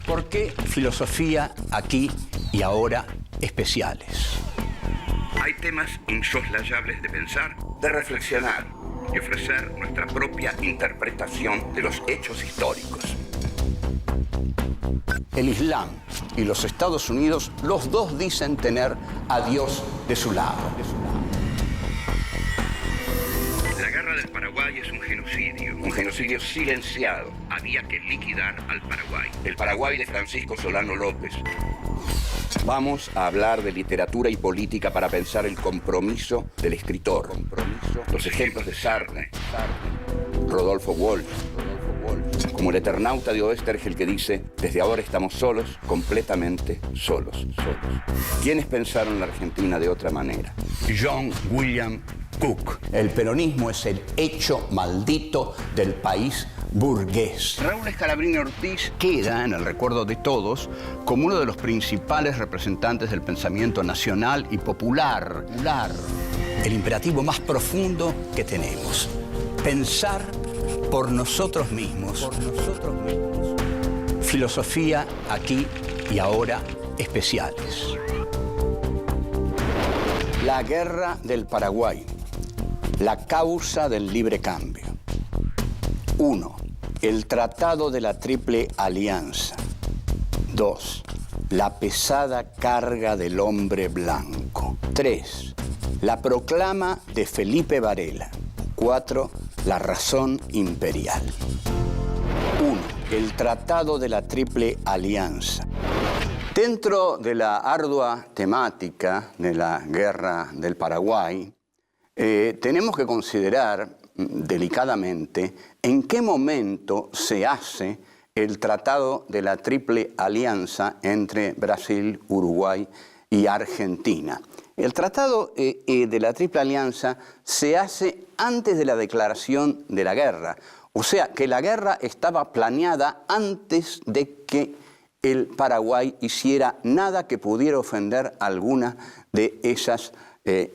¿Por qué filosofía aquí y ahora especiales? Hay temas insoslayables de pensar, de reflexionar y ofrecer nuestra propia interpretación de los hechos históricos. El Islam y los Estados Unidos, los dos dicen tener a Dios de su lado. La guerra del Paraguay es un genocidio silenciado. Había que liquidar al Paraguay. El Paraguay de Francisco Solano López. Vamos a hablar de literatura y política para pensar el compromiso del escritor. Los ejemplos de Sartre, Rodolfo Walsh, como el Eternauta de Oestergel que dice: desde ahora estamos solos, completamente solos. ¿Quiénes pensaron la Argentina de otra manera? John William Cook. El peronismo es el hecho maldito del país burgués. Raúl Scalabrini Ortiz queda en el recuerdo de todos como uno de los principales representantes del pensamiento nacional y popular. El imperativo más profundo que tenemos: pensar por nosotros mismos. Filosofía aquí y ahora especiales. La guerra del Paraguay. La causa del libre cambio. 1. El Tratado de la Triple Alianza. 2. La pesada carga del hombre blanco. 3. La proclama de Felipe Varela. 4. La razón imperial. 1. El Tratado de la Triple Alianza. Dentro de la ardua temática de la guerra del Paraguay, tenemos que considerar delicadamente en qué momento se hace el Tratado de la Triple Alianza entre Brasil, Uruguay y Argentina. El Tratado de la Triple Alianza se hace antes de la declaración de la guerra. O sea, que la guerra estaba planeada antes de que el Paraguay hiciera nada que pudiera ofender a alguna de esas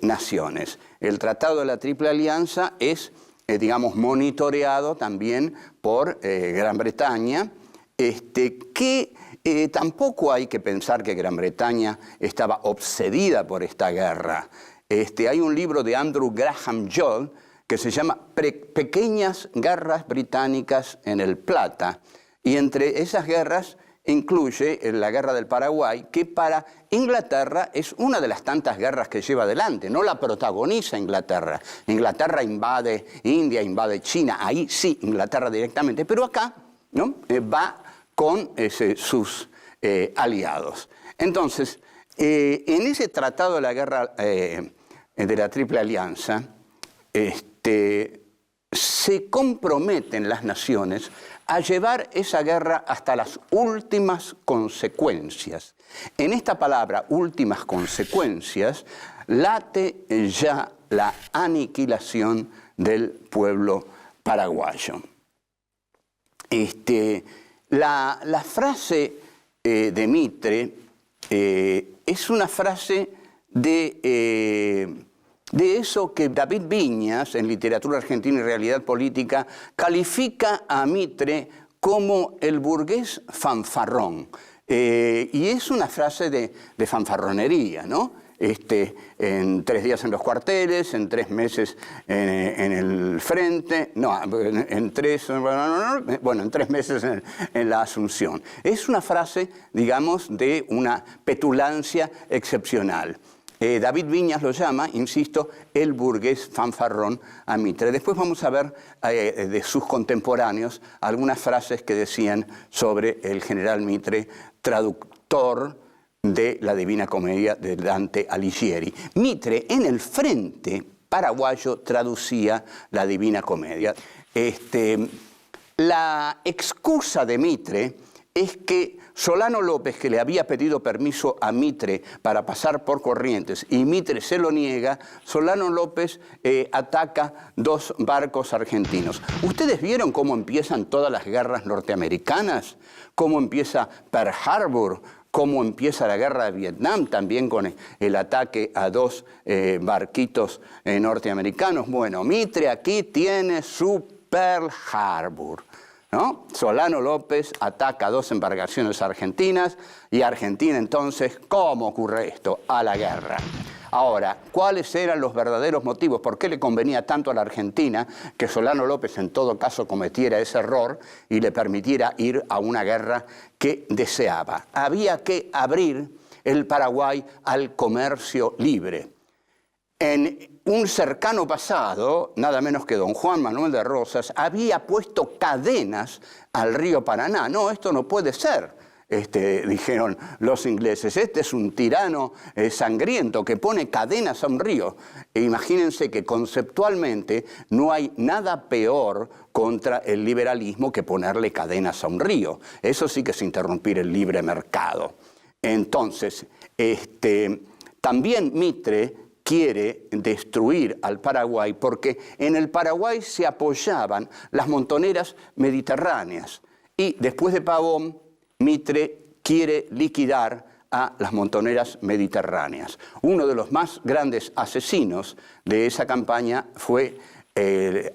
naciones. El Tratado de la Triple Alianza es, digamos, monitoreado también por Gran Bretaña, que tampoco hay que pensar que Gran Bretaña estaba obsedida por esta guerra. Hay un libro de Andrew Graham Joll que se llama Pequeñas guerras británicas en el Plata, y entre esas guerras incluye la guerra del Paraguay, que para Inglaterra es una de las tantas guerras que lleva adelante. No la protagoniza Inglaterra. Inglaterra invade India, invade China, ahí sí, Inglaterra directamente, pero acá, ¿no?, va con sus aliados. Entonces, en ese tratado de la guerra de la Triple Alianza, se comprometen las naciones a llevar esa guerra hasta las últimas consecuencias. En esta palabra, últimas consecuencias, late ya la aniquilación del pueblo paraguayo. La frase de Mitre es una frase de eso que David Viñas, en Literatura Argentina y Realidad Política, califica a Mitre como el burgués fanfarrón. Y es una frase de fanfarronería, ¿no? En 3 días en los cuarteles, en 3 meses en el frente, en 3 meses en la Asunción. Es una frase, digamos, de una petulancia excepcional. David Viñas lo llama, insisto, el burgués fanfarrón a Mitre. Después vamos a ver de sus contemporáneos algunas frases que decían sobre el general Mitre, traductor de la Divina Comedia de Dante Alighieri. Mitre en el frente paraguayo traducía la Divina Comedia. La excusa de Mitre es que Solano López, que le había pedido permiso a Mitre para pasar por Corrientes, y Mitre se lo niega, Solano López ataca 2 barcos argentinos. ¿Ustedes vieron cómo empiezan todas las guerras norteamericanas? ¿Cómo empieza Pearl Harbor? ¿Cómo empieza la guerra de Vietnam? También con el ataque a 2 barquitos norteamericanos. Bueno, Mitre aquí tiene su Pearl Harbor. ¿no? Solano López ataca a 2 embarcaciones argentinas y Argentina entonces, ¿cómo ocurre esto? A la guerra. Ahora, ¿cuáles eran los verdaderos motivos? ¿Por qué le convenía tanto a la Argentina que Solano López en todo caso cometiera ese error y le permitiera ir a una guerra que deseaba? Había que abrir el Paraguay al comercio libre. En un cercano pasado, nada menos que don Juan Manuel de Rosas había puesto cadenas al río Paraná. No, esto no puede ser. Dijeron los ingleses, este es un tirano sangriento que pone cadenas a un río. E imagínense que conceptualmente no hay nada peor contra el liberalismo que ponerle cadenas a un río. Eso sí que es interrumpir el libre mercado. Entonces, también Mitre quiere destruir al Paraguay porque en el Paraguay se apoyaban las montoneras mediterráneas y después de Pavón, Mitre quiere liquidar a las montoneras mediterráneas. Uno de los más grandes asesinos de esa campaña fue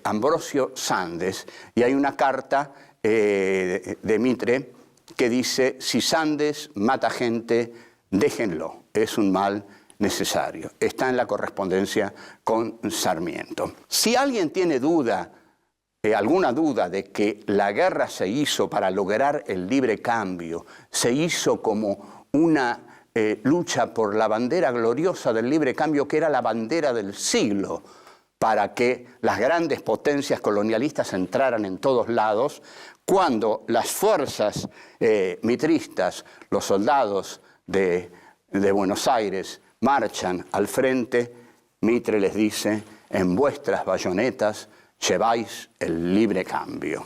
Ambrosio Sandes, y hay una carta de Mitre que dice: si Sandes mata gente, déjenlo, es un mal necesario. Está en la correspondencia con Sarmiento. Si alguien tiene duda, alguna duda de que la guerra se hizo para lograr el libre cambio, se hizo como una lucha por la bandera gloriosa del libre cambio, que era la bandera del siglo, para que las grandes potencias colonialistas entraran en todos lados, cuando las fuerzas mitristas, los soldados de Buenos Aires, marchan al frente, Mitre les dice: en vuestras bayonetas lleváis el libre cambio.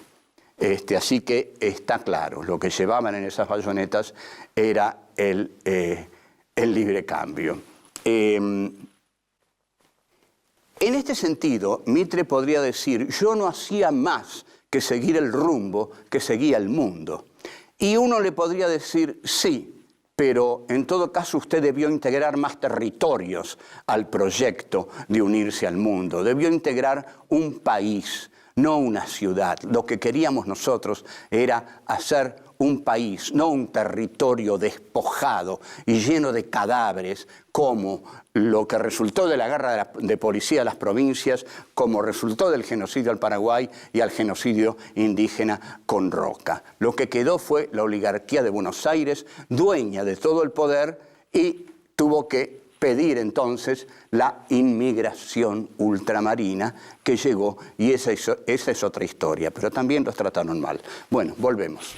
Así que está claro, lo que llevaban en esas bayonetas era el libre cambio. En este sentido, Mitre podría decir: yo no hacía más que seguir el rumbo que seguía el mundo. Y uno le podría decir: sí, pero en todo caso usted debió integrar más territorios al proyecto de unirse al mundo. Debió integrar un país, no una ciudad. Lo que queríamos nosotros era hacer un país, no un territorio despojado y lleno de cadáveres, como lo que resultó de la guerra de policía de las provincias, como resultó del genocidio al Paraguay y al genocidio indígena con Roca. Lo que quedó fue la oligarquía de Buenos Aires, dueña de todo el poder, y tuvo que pedir entonces la inmigración ultramarina que llegó, y esa es otra historia, pero también los trataron mal. Bueno, volvemos.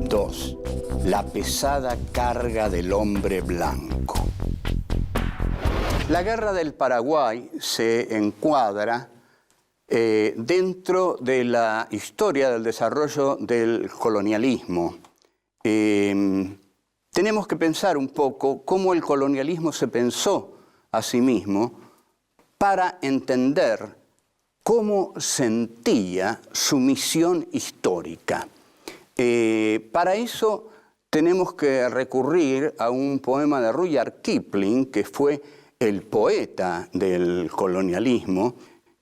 2. La pesada carga del hombre blanco. La guerra del Paraguay se encuadra dentro de la historia del desarrollo del colonialismo. Tenemos que pensar un poco cómo el colonialismo se pensó a sí mismo para entender cómo sentía su misión histórica. Para eso tenemos que recurrir a un poema de Rudyard Kipling, que fue el poeta del colonialismo,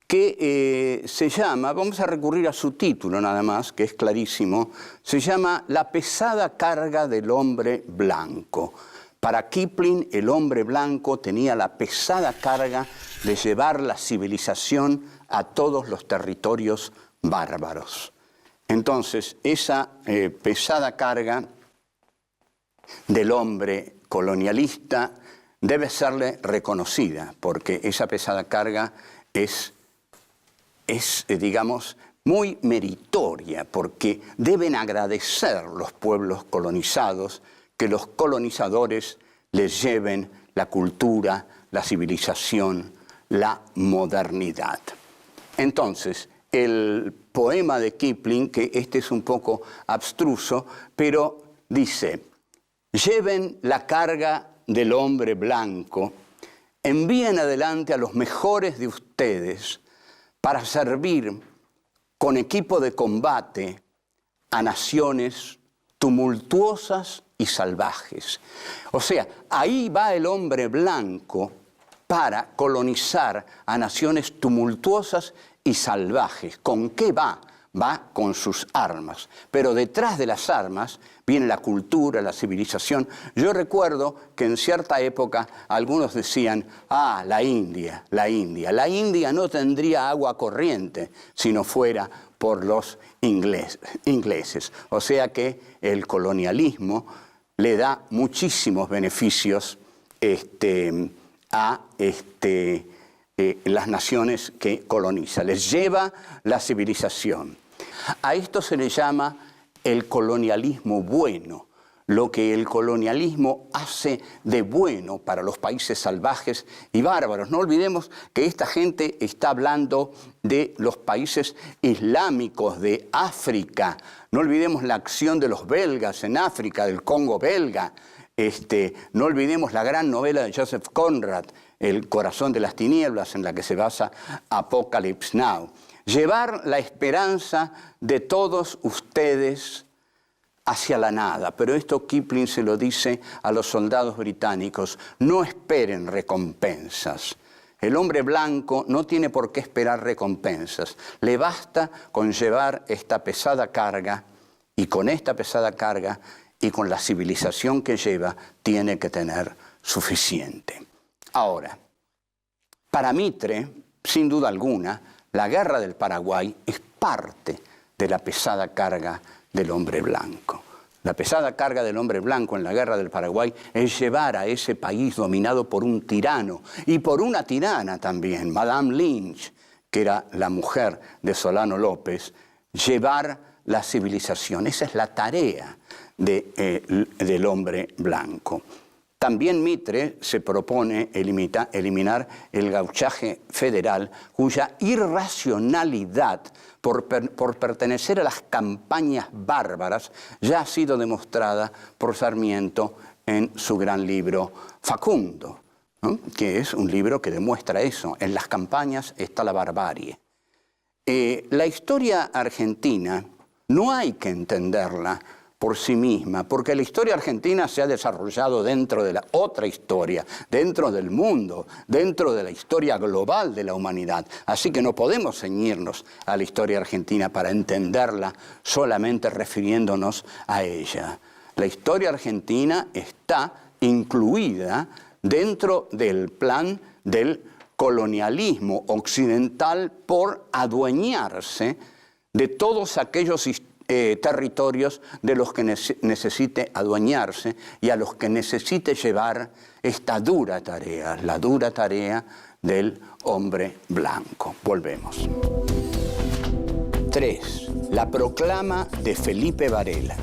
que se llama, vamos a recurrir a su título nada más, que es clarísimo, se llama La pesada carga del hombre blanco. Para Kipling, el hombre blanco tenía la pesada carga de llevar la civilización a todos los territorios bárbaros. Entonces, esa pesada carga del hombre colonialista debe serle reconocida, porque esa pesada carga es digamos, muy meritoria, porque deben agradecer los pueblos colonizados que los colonizadores les lleven la cultura, la civilización, la modernidad. Entonces, el poema de Kipling, que este es un poco abstruso, pero dice: lleven la carga del hombre blanco, envíen adelante a los mejores de ustedes para servir con equipo de combate a naciones tumultuosas y salvajes. O sea, ahí va el hombre blanco para colonizar a naciones tumultuosas y salvajes. ¿Con qué va? va con sus armas, pero detrás de las armas viene la cultura, la civilización. Yo recuerdo que en cierta época algunos decían, la India, la India. La India no tendría agua corriente si no fuera por los ingleses. O sea que el colonialismo le da muchísimos beneficios a las naciones que coloniza. Les lleva la civilización. A esto se le llama el colonialismo bueno, lo que el colonialismo hace de bueno para los países salvajes y bárbaros. No olvidemos que esta gente está hablando de los países islámicos de África. No olvidemos la acción de los belgas en África, del Congo belga. No olvidemos la gran novela de Joseph Conrad, El corazón de las tinieblas, en la que se basa Apocalypse Now. Llevar la esperanza de todos ustedes hacia la nada. Pero esto Kipling se lo dice a los soldados británicos: no esperen recompensas. El hombre blanco no tiene por qué esperar recompensas. Le basta con llevar esta pesada carga, y con esta pesada carga y con la civilización que lleva, tiene que tener suficiente. Ahora, para Mitre, sin duda alguna, la guerra del Paraguay es parte de la pesada carga del hombre blanco. La pesada carga del hombre blanco en la guerra del Paraguay es llevar a ese país dominado por un tirano y por una tirana también, Madame Lynch, que era la mujer de Solano López, llevar la civilización. Esa es la tarea del hombre blanco. También Mitre se propone eliminar el gauchaje federal, cuya irracionalidad por pertenecer a las campañas bárbaras ya ha sido demostrada por Sarmiento en su gran libro Facundo, ¿no? Que es un libro que demuestra eso. En las campañas está la barbarie. La historia argentina no hay que entenderla por sí misma, porque la historia argentina se ha desarrollado dentro de la otra historia, dentro del mundo, dentro de la historia global de la humanidad. Así que no podemos ceñirnos a la historia argentina para entenderla solamente refiriéndonos a ella. La historia argentina está incluida dentro del plan del colonialismo occidental por adueñarse de todos aquellos territorios de los que necesite adueñarse y a los que necesite llevar esta dura tarea, la dura tarea del hombre blanco. Volvemos. 3. La proclama de Felipe Varela.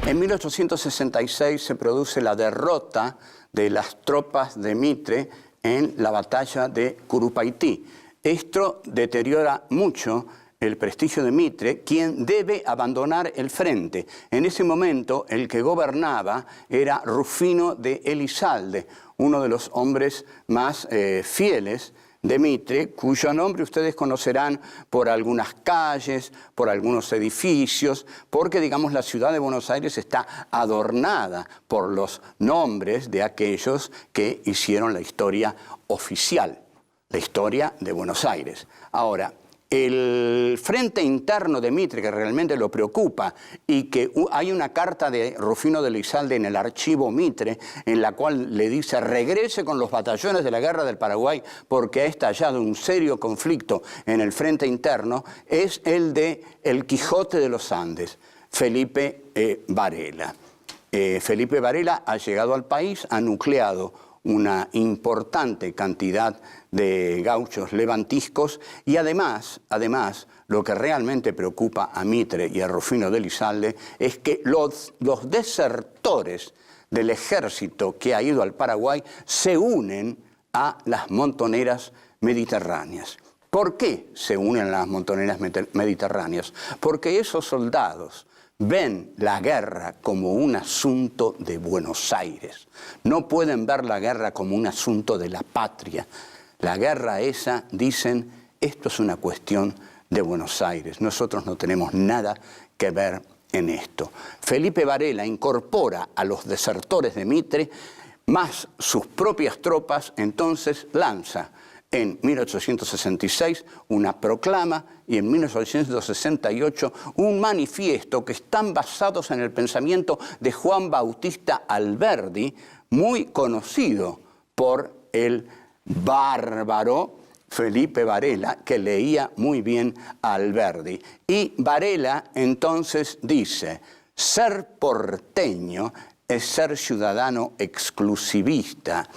En 1866 se produce la derrota de las tropas de Mitre en la batalla de Curupaytí. Esto deteriora mucho el prestigio de Mitre, quien debe abandonar el frente. En ese momento, el que gobernaba era Rufino de Elizalde, uno de los hombres más fieles de Mitre, cuyo nombre ustedes conocerán por algunas calles, por algunos edificios, porque, digamos, la ciudad de Buenos Aires está adornada por los nombres de aquellos que hicieron la historia oficial, la historia de Buenos Aires. Ahora, el frente interno de Mitre, que realmente lo preocupa, y que hay una carta de Rufino de Elizalde en el archivo Mitre, en la cual le dice: regrese con los batallones de la guerra del Paraguay porque ha estallado un serio conflicto en el frente interno, es el de El Quijote de los Andes, Felipe Varela. Felipe Varela ha llegado al país, ha nucleado una importante cantidad de gauchos levantiscos y además, lo que realmente preocupa a Mitre y a Rufino de Elizalde es que los desertores del ejército que ha ido al Paraguay se unen a las montoneras mediterráneas. ¿Por qué se unen a las montoneras mediterráneas? Porque esos soldados ven la guerra como un asunto de Buenos Aires. No pueden ver la guerra como un asunto de la patria. La guerra esa, dicen, esto es una cuestión de Buenos Aires. Nosotros no tenemos nada que ver en esto. Felipe Varela incorpora a los desertores de Mitre, más sus propias tropas, entonces lanza en 1866 una proclama y en 1868 un manifiesto que están basados en el pensamiento de Juan Bautista Alberdi, muy conocido por el bárbaro Felipe Varela, que leía muy bien a Alberdi. Y Varela entonces dice: ser porteño es ser ciudadano exclusivista,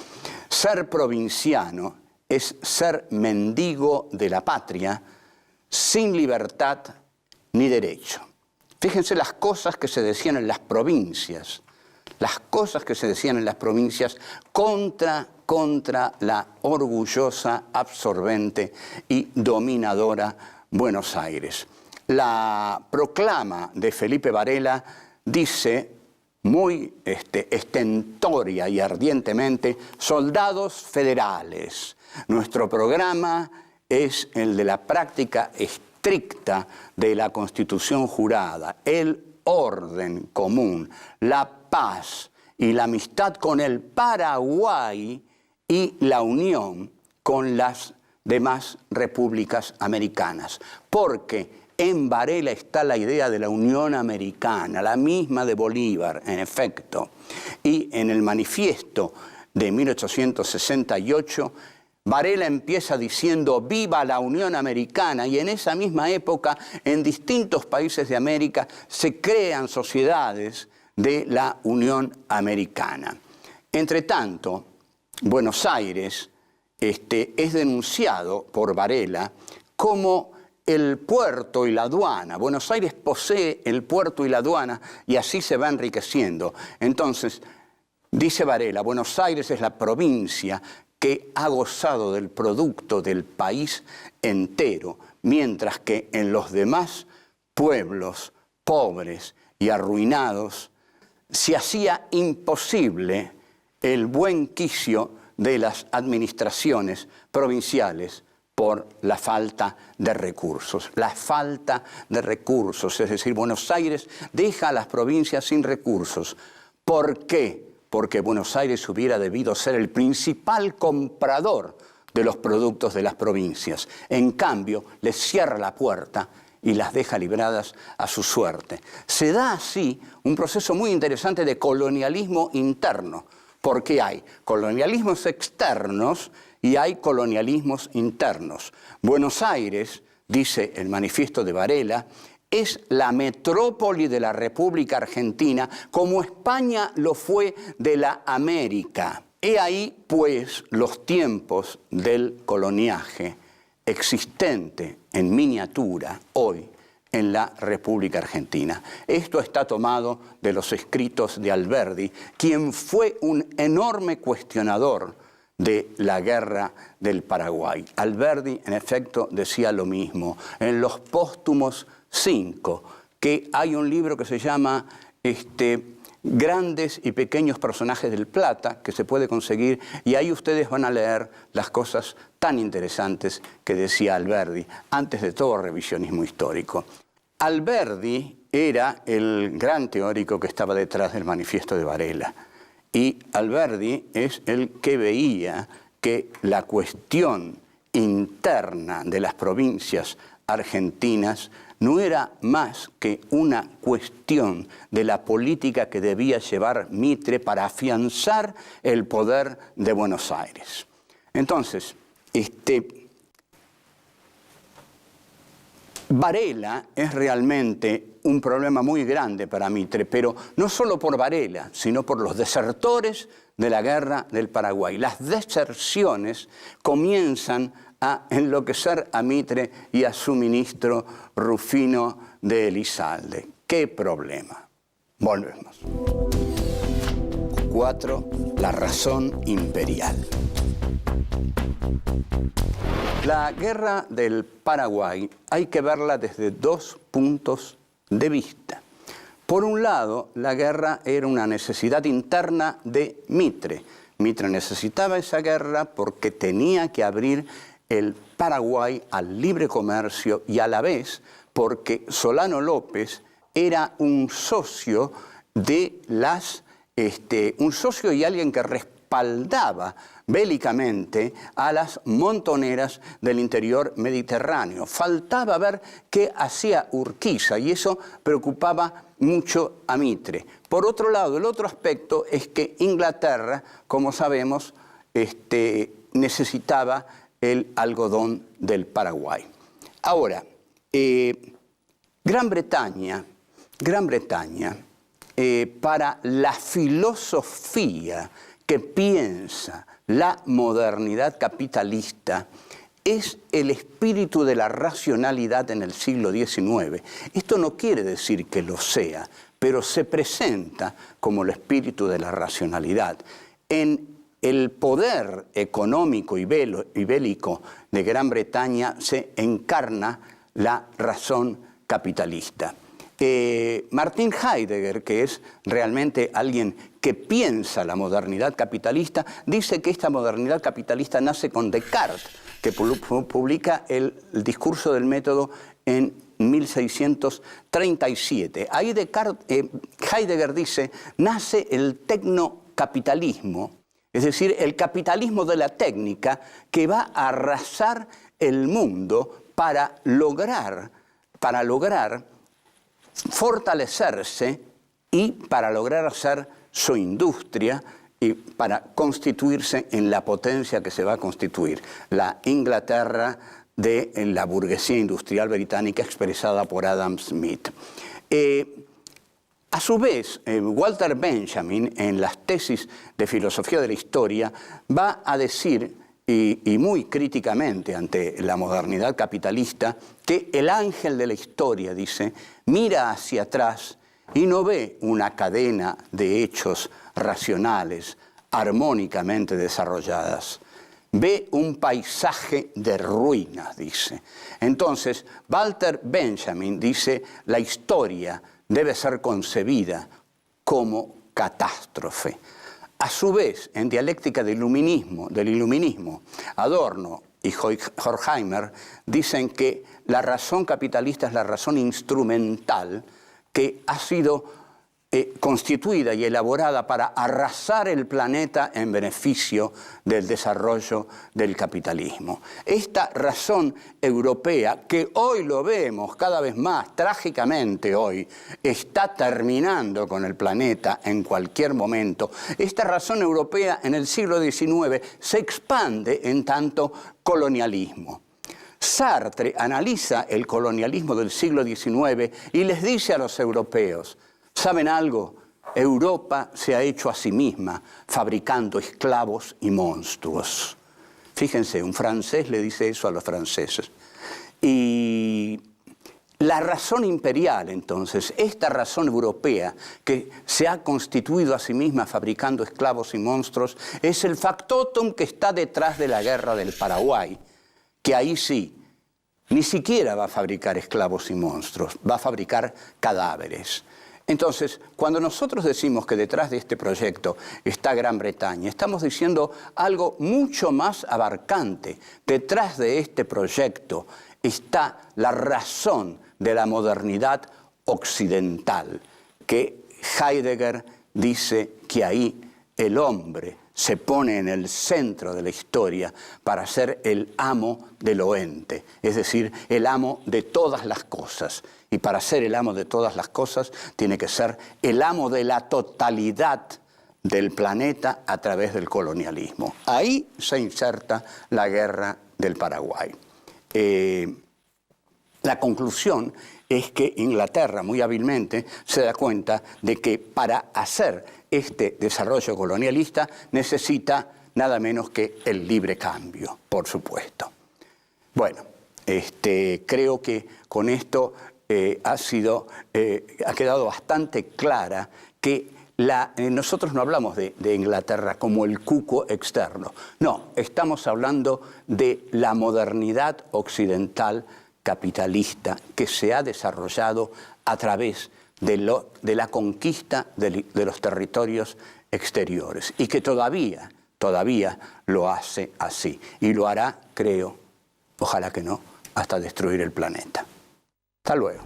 ser provinciano es ser mendigo de la patria, sin libertad ni derecho. Fíjense las cosas que se decían en las provincias, las cosas que se decían en las provincias contra la orgullosa, absorbente y dominadora Buenos Aires. La proclama de Felipe Varela dice muy estentoria y ardientemente: soldados federales, nuestro programa es el de la práctica estricta de la Constitución jurada, el orden común, la paz y la amistad con el Paraguay y la unión con las demás repúblicas americanas. Porque en Varela está la idea de la Unión Americana, la misma de Bolívar, en efecto. Y en el manifiesto de 1868, Varela empieza diciendo: viva la Unión Americana, y en esa misma época, en distintos países de América, se crean sociedades de la Unión Americana. Entre tanto, Buenos Aires es denunciado por Varela como el puerto y la aduana. Buenos Aires posee el puerto y la aduana y así se va enriqueciendo. Entonces, dice Varela, Buenos Aires es la provincia que ha gozado del producto del país entero, mientras que en los demás pueblos pobres y arruinados se hacía imposible el buen quicio de las administraciones provinciales por la falta de recursos. La falta de recursos, es decir, Buenos Aires deja a las provincias sin recursos. ¿Por qué? Porque Buenos Aires hubiera debido ser el principal comprador de los productos de las provincias. En cambio, les cierra la puerta y las deja libradas a su suerte. Se da así un proceso muy interesante de colonialismo interno, porque hay colonialismos externos y hay colonialismos internos. Buenos Aires, dice el manifiesto de Varela, es la metrópoli de la República Argentina, como España lo fue de la América. He ahí, pues, los tiempos del coloniaje existente en miniatura hoy en la República Argentina. Esto está tomado de los escritos de Alberdi, quien fue un enorme cuestionador de la guerra del Paraguay. Alberdi, en efecto, decía lo mismo. En los póstumos 5, que hay un libro que se llama Grandes y Pequeños Personajes del Plata, que se puede conseguir, y ahí ustedes van a leer las cosas tan interesantes que decía Alberdi, antes de todo revisionismo histórico. Alberdi era el gran teórico que estaba detrás del manifiesto de Varela. Y Alberdi es el que veía que la cuestión interna de las provincias argentinas no era más que una cuestión de la política que debía llevar Mitre para afianzar el poder de Buenos Aires. Entonces, Varela es realmente un problema muy grande para Mitre, pero no solo por Varela, sino por los desertores de la guerra del Paraguay. Las deserciones comienzan a enloquecer a Mitre y a su ministro Rufino de Elizalde. ¡Qué problema! Volvemos. 4. La razón imperial. La guerra del Paraguay hay que verla desde dos puntos de vista. Por un lado, la guerra era una necesidad interna de Mitre. Mitre necesitaba esa guerra porque tenía que abrir el Paraguay al libre comercio y a la vez porque Solano López era un socio de un socio y alguien que respaldaba bélicamente a las montoneras del interior mediterráneo. Faltaba ver qué hacía Urquiza y eso preocupaba mucho a Mitre. Por otro lado, el otro aspecto es que Inglaterra, como sabemos, necesitaba el algodón del Paraguay. Ahora, Gran Bretaña, para la filosofía que piensa la modernidad capitalista, es el espíritu de la racionalidad en el siglo XIX. Esto no quiere decir que lo sea, pero se presenta como el espíritu de la racionalidad. En el poder económico y bélico de Gran Bretaña se encarna la razón capitalista. Martin Heidegger, que es realmente alguien que piensa la modernidad capitalista, dice que esta modernidad capitalista nace con Descartes, que publica el discurso del método en 1637. Ahí Heidegger dice, nace el tecnocapitalismo, es decir, el capitalismo de la técnica que va a arrasar el mundo para lograr fortalecerse y para lograr hacer su industria y para constituirse en la potencia que se va a constituir, la Inglaterra de la burguesía industrial británica expresada por Adam Smith. A su vez, Walter Benjamin, en las tesis de filosofía de la historia, va a decir, y muy críticamente ante la modernidad capitalista, que el ángel de la historia, dice, mira hacia atrás y no ve una cadena de hechos racionales, armónicamente desarrolladas. Ve un paisaje de ruinas, dice. Entonces, Walter Benjamin dice, la historia debe ser concebida como catástrofe. A su vez, en dialéctica del iluminismo, Adorno y Horkheimer dicen que la razón capitalista es la razón instrumental que ha sido constituida y elaborada para arrasar el planeta en beneficio del desarrollo del capitalismo. Esta razón europea, que hoy lo vemos cada vez más, trágicamente hoy, está terminando con el planeta en cualquier momento. Esta razón europea en el siglo XIX se expande en tanto colonialismo. Sartre analiza el colonialismo del siglo XIX y les dice a los europeos, ¿saben algo? Europa se ha hecho a sí misma fabricando esclavos y monstruos. Fíjense, un francés le dice eso a los franceses. Y la razón imperial, entonces, esta razón europea que se ha constituido a sí misma fabricando esclavos y monstruos, es el factotum que está detrás de la guerra del Paraguay, que ahí sí, ni siquiera va a fabricar esclavos y monstruos, va a fabricar cadáveres. Entonces, cuando nosotros decimos que detrás de este proyecto está Gran Bretaña, estamos diciendo algo mucho más abarcante. Detrás de este proyecto está la razón de la modernidad occidental, que Heidegger dice que ahí el hombre se pone en el centro de la historia para ser el amo del oente, es decir, el amo de todas las cosas. Y para ser el amo de todas las cosas, tiene que ser el amo de la totalidad del planeta a través del colonialismo. Ahí se inserta la guerra del Paraguay. La conclusión es que Inglaterra, muy hábilmente, se da cuenta de que para hacer este desarrollo colonialista necesita nada menos que el libre cambio, por supuesto. Bueno, creo que con esto ha quedado bastante clara que nosotros no hablamos de Inglaterra como el cuco externo. No, estamos hablando de la modernidad occidental capitalista que se ha desarrollado a través de la conquista de los territorios exteriores y que todavía lo hace así. Y lo hará, creo, ojalá que no, hasta destruir el planeta. Hasta luego.